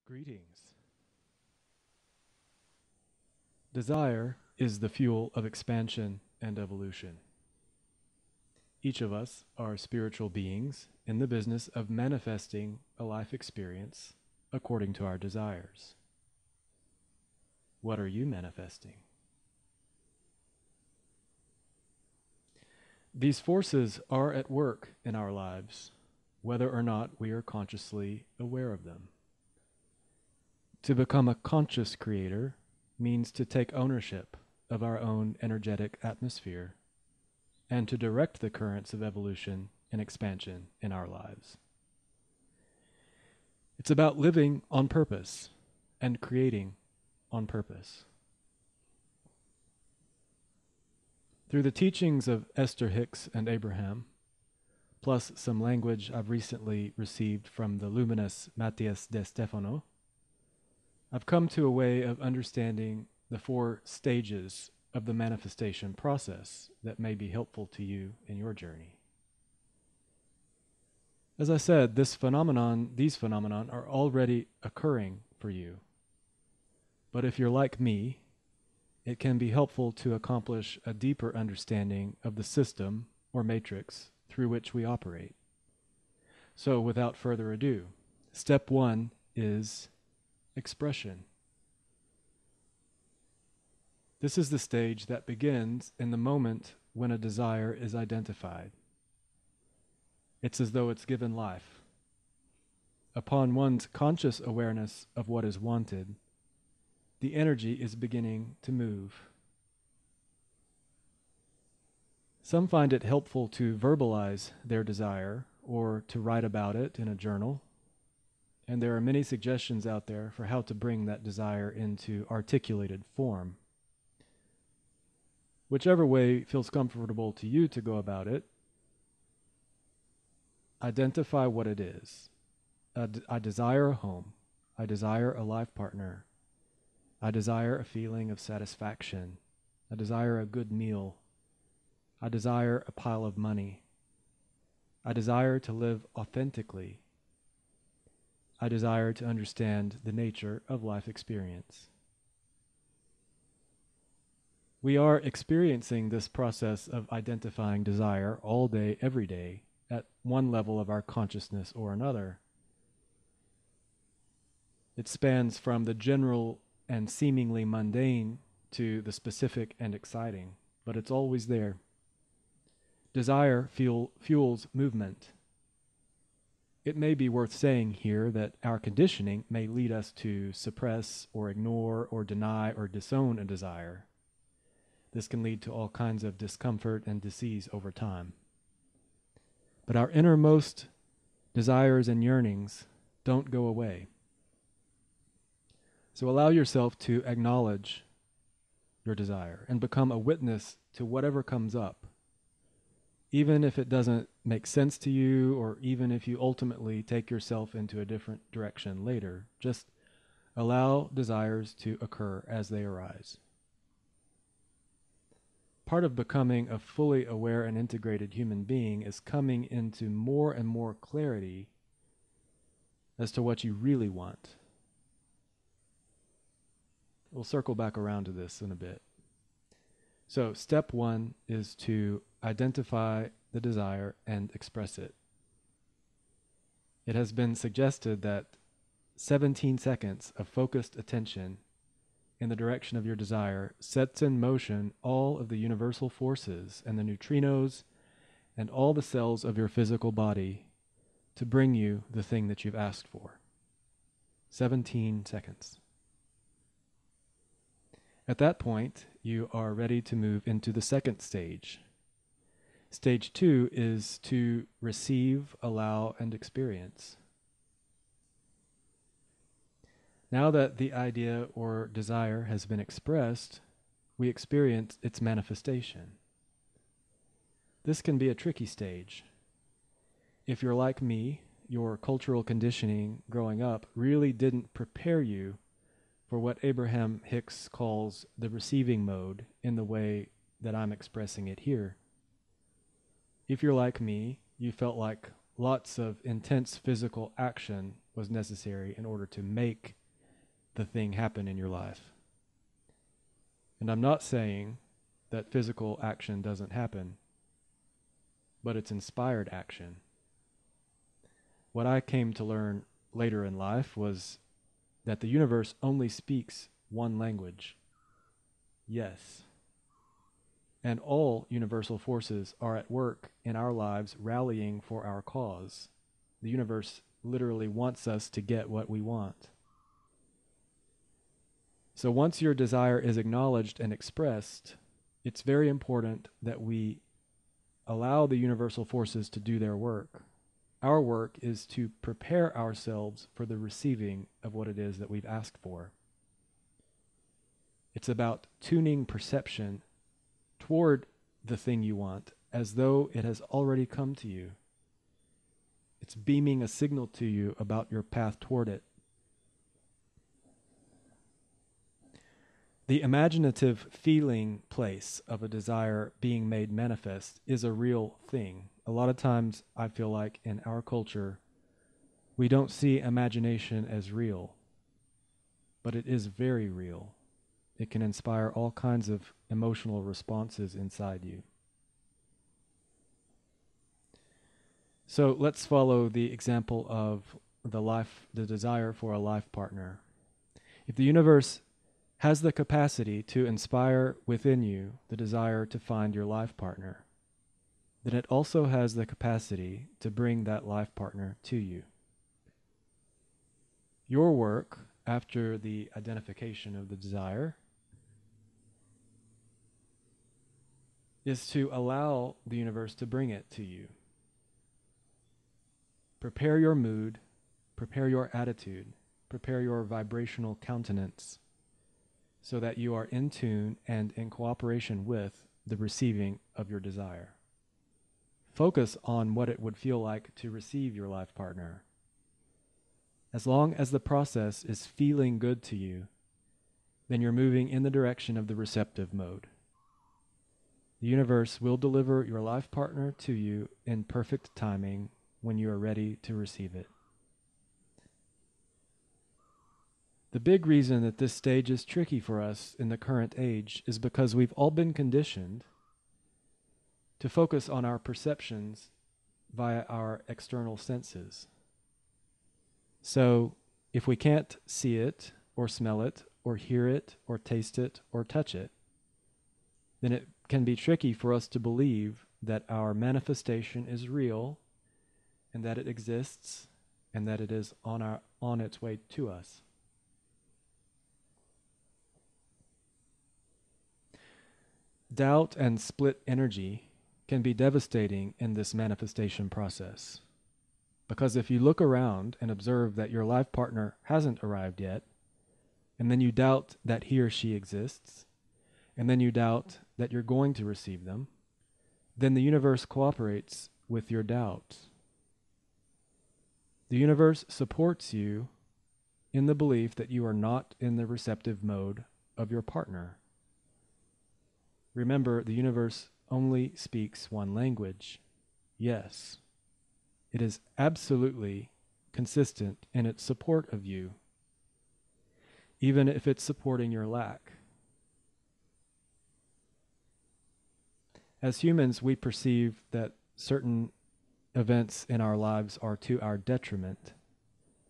Greetings. Desire is the fuel of expansion and evolution. Each of us are spiritual beings in the business of manifesting a life experience according to our desires. What are you manifesting? These forces are at work in our lives, whether or not we are consciously aware of them. To become a conscious creator means to take ownership of our own energetic atmosphere and to direct the currents of evolution and expansion in our lives. It's about living on purpose and creating on purpose. Through the teachings of Esther Hicks and Abraham, plus some language I've recently received from the luminous Matthias de Stefano, I've come to a way of understanding the 4 stages of the manifestation process that may be helpful to you in your journey. As I said, these phenomenon are already occurring for you. But if you're like me, it can be helpful to accomplish a deeper understanding of the system or matrix through which we operate. So without further ado, step 1 is expression. This is the stage that begins in the moment when a desire is identified. It's as though it's given life. Upon one's conscious awareness of what is wanted, the energy is beginning to move. Some find it helpful to verbalize their desire or to write about it in a journal. And there are many suggestions out there for how to bring that desire into articulated form. Whichever way feels comfortable to you to go about it, identify what it is. I desire a home. I desire a life partner. I desire a feeling of satisfaction. I desire a good meal. I desire a pile of money. I desire to live authentically. I desire to understand the nature of life experience. We are experiencing this process of identifying desire all day, every day, at one level of our consciousness or another. It spans from the general and seemingly mundane to the specific and exciting, but it's always there. Desire fuels movement. It may be worth saying here that our conditioning may lead us to suppress or ignore or deny or disown a desire. This can lead to all kinds of discomfort and disease over time. But our innermost desires and yearnings don't go away. So allow yourself to acknowledge your desire and become a witness to whatever comes up. Even if it doesn't make sense to you, or even if you ultimately take yourself into a different direction later, just allow desires to occur as they arise. Part of becoming a fully aware and integrated human being is coming into more and more clarity as to what you really want. We'll circle back around to this in a bit. So step 1 is to identify the desire and express it. It has been suggested that 17 seconds of focused attention in the direction of your desire sets in motion all of the universal forces and the neutrinos and all the cells of your physical body to bring you the thing that you've asked for. 17 seconds. At that point, you are ready to move into the second stage. Stage 2 is to receive, allow, and experience. Now that the idea or desire has been expressed, we experience its manifestation. This can be a tricky stage. If you're like me, your cultural conditioning growing up really didn't prepare you for what Abraham Hicks calls the receiving mode in the way that I'm expressing it here. If you're like me, you felt like lots of intense physical action was necessary in order to make the thing happen in your life. And I'm not saying that physical action doesn't happen, but it's inspired action. What I came to learn later in life was that the universe only speaks one language: yes. And all universal forces are at work in our lives rallying for our cause. The universe literally wants us to get what we want. So once your desire is acknowledged and expressed, it's very important that we allow the universal forces to do their work. Our work is to prepare ourselves for the receiving of what it is that we've asked for. It's about tuning perception toward the thing you want as though it has already come to you. It's beaming a signal to you about your path toward it. The imaginative feeling place of a desire being made manifest is a real thing. A lot of times I feel like in our culture, we don't see imagination as real, but it is very real. It can inspire all kinds of emotional responses inside you. So let's follow the example of the desire for a life partner. If the universe has the capacity to inspire within you the desire to find your life partner, then it also has the capacity to bring that life partner to you. Your work, after the identification of the desire, is to allow the universe to bring it to you. Prepare your mood, prepare your attitude, prepare your vibrational countenance so that you are in tune and in cooperation with the receiving of your desire. Focus on what it would feel like to receive your life partner. As long as the process is feeling good to you, then you're moving in the direction of the receptive mode. The universe will deliver your life partner to you in perfect timing when you are ready to receive it. The big reason that this stage is tricky for us in the current age is because we've all been conditioned to focus on our perceptions via our external senses. So if we can't see it or smell it or hear it or taste it or touch it, then it can be tricky for us to believe that our manifestation is real and that it exists and that it is on its way to us. Doubt and split energy can be devastating in this manifestation process. Because if you look around and observe that your life partner hasn't arrived yet, and then you doubt that he or she exists, and then you doubt that you're going to receive them, then the universe cooperates with your doubt. The universe supports you in the belief that you are not in the receptive mode of your partner. Remember, the universe only speaks one language: yes. It is absolutely consistent in its support of you, even if it's supporting your lack. As humans, we perceive that certain events in our lives are to our detriment.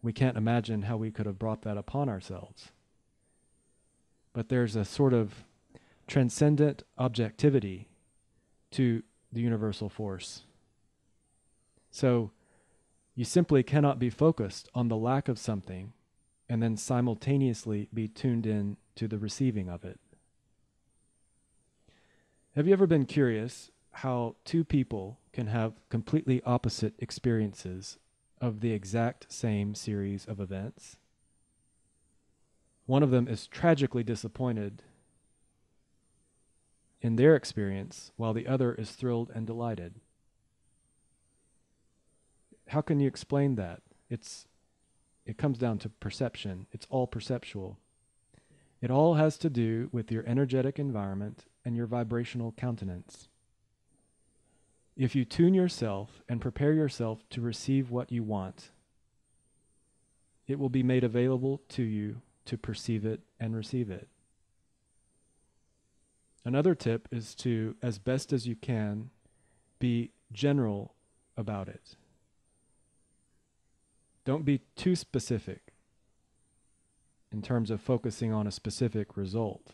We can't imagine how we could have brought that upon ourselves. But there's a sort of transcendent objectivity to the universal force. So you simply cannot be focused on the lack of something and then simultaneously be tuned in to the receiving of it. Have you ever been curious how two people can have completely opposite experiences of the exact same series of events? One of them is tragically disappointed in their experience, while the other is thrilled and delighted. How can you explain that? It comes down to perception. It's all perceptual. It all has to do with your energetic environment and your vibrational countenance. If you tune yourself and prepare yourself to receive what you want, it will be made available to you to perceive it and receive it. Another tip is to, as best as you can, be general about it. Don't be too specific in terms of focusing on a specific result.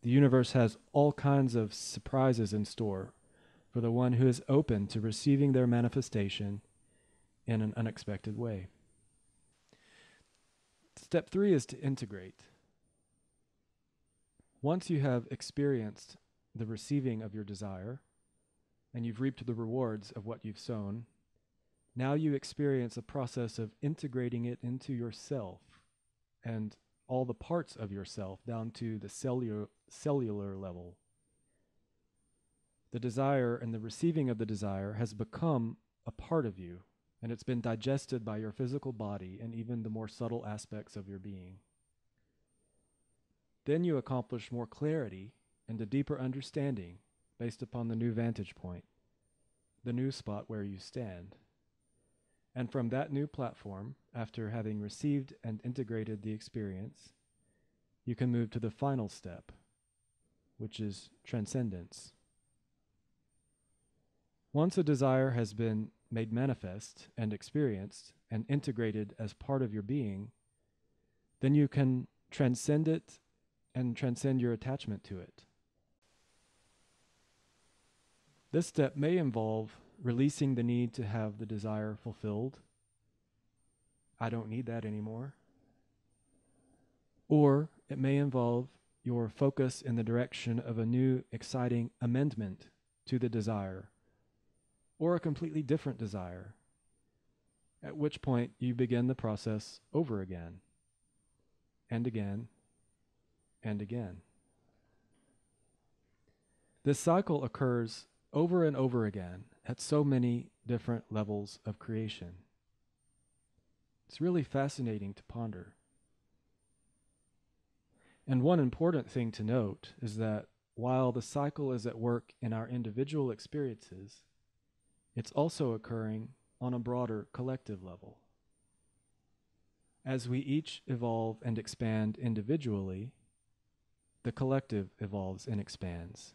The universe has all kinds of surprises in store for the one who is open to receiving their manifestation in an unexpected way. Step 3 is to integrate. Once you have experienced the receiving of your desire, and you've reaped the rewards of what you've sown, now you experience a process of integrating it into yourself and all the parts of yourself down to the cellular level. The desire and the receiving of the desire has become a part of you, and it's been digested by your physical body and even the more subtle aspects of your being. Then you accomplish more clarity and a deeper understanding based upon the new vantage point, the new spot where you stand. And from that new platform, after having received and integrated the experience, you can move to the final step, which is transcendence. Once a desire has been made manifest and experienced and integrated as part of your being, then you can transcend it and transcend your attachment to it. This step may involve releasing the need to have the desire fulfilled. I don't need that anymore. Or it may involve your focus in the direction of a new, exciting amendment to the desire, or a completely different desire, at which point you begin the process over again, and again, and again. This cycle occurs over and over again at so many different levels of creation. It's really fascinating to ponder. And one important thing to note is that while the cycle is at work in our individual experiences, it's also occurring on a broader collective level. As we each evolve and expand individually, the collective evolves and expands.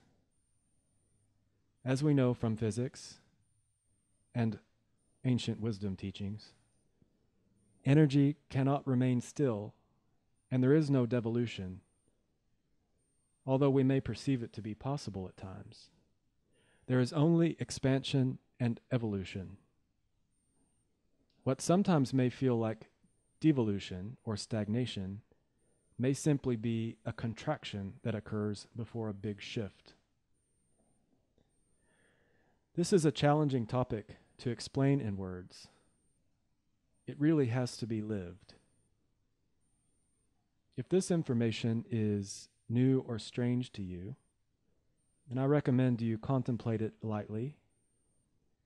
As we know from physics and ancient wisdom teachings, energy cannot remain still, and there is no devolution, although we may perceive it to be possible at times. There is only expansion and evolution. What sometimes may feel like devolution or stagnation may simply be a contraction that occurs before a big shift. This is a challenging topic to explain in words. It really has to be lived. If this information is new or strange to you, then I recommend you contemplate it lightly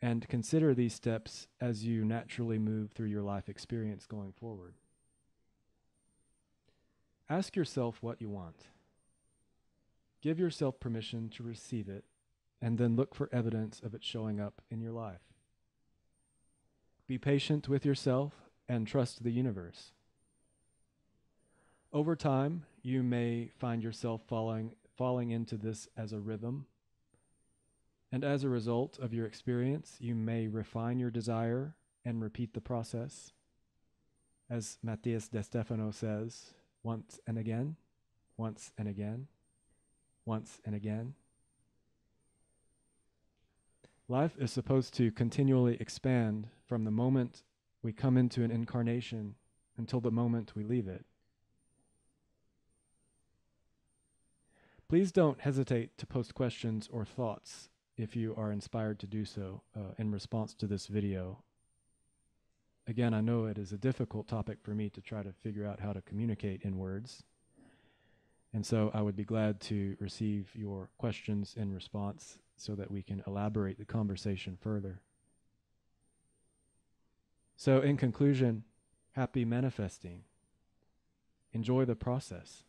and consider these steps as you naturally move through your life experience going forward. Ask yourself what you want. Give yourself permission to receive it, and then look for evidence of it showing up in your life. Be patient with yourself and trust the universe. Over time, you may find yourself falling into this as a rhythm, and as a result of your experience, you may refine your desire and repeat the process. As Matthias de Stefano says, once and again, once and again, once and again. Life is supposed to continually expand from the moment we come into an incarnation until the moment we leave it. Please don't hesitate to post questions or thoughts if you are inspired to do so in response to this video. Again, I know it is a difficult topic for me to try to figure out how to communicate in words. And so I would be glad to receive your questions in response so that we can elaborate the conversation further. So in conclusion, happy manifesting. Enjoy the process.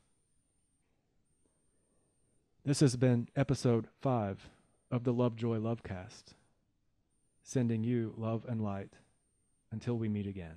This has been episode 5 of the Love Joy LoveCast, sending you love and light until we meet again.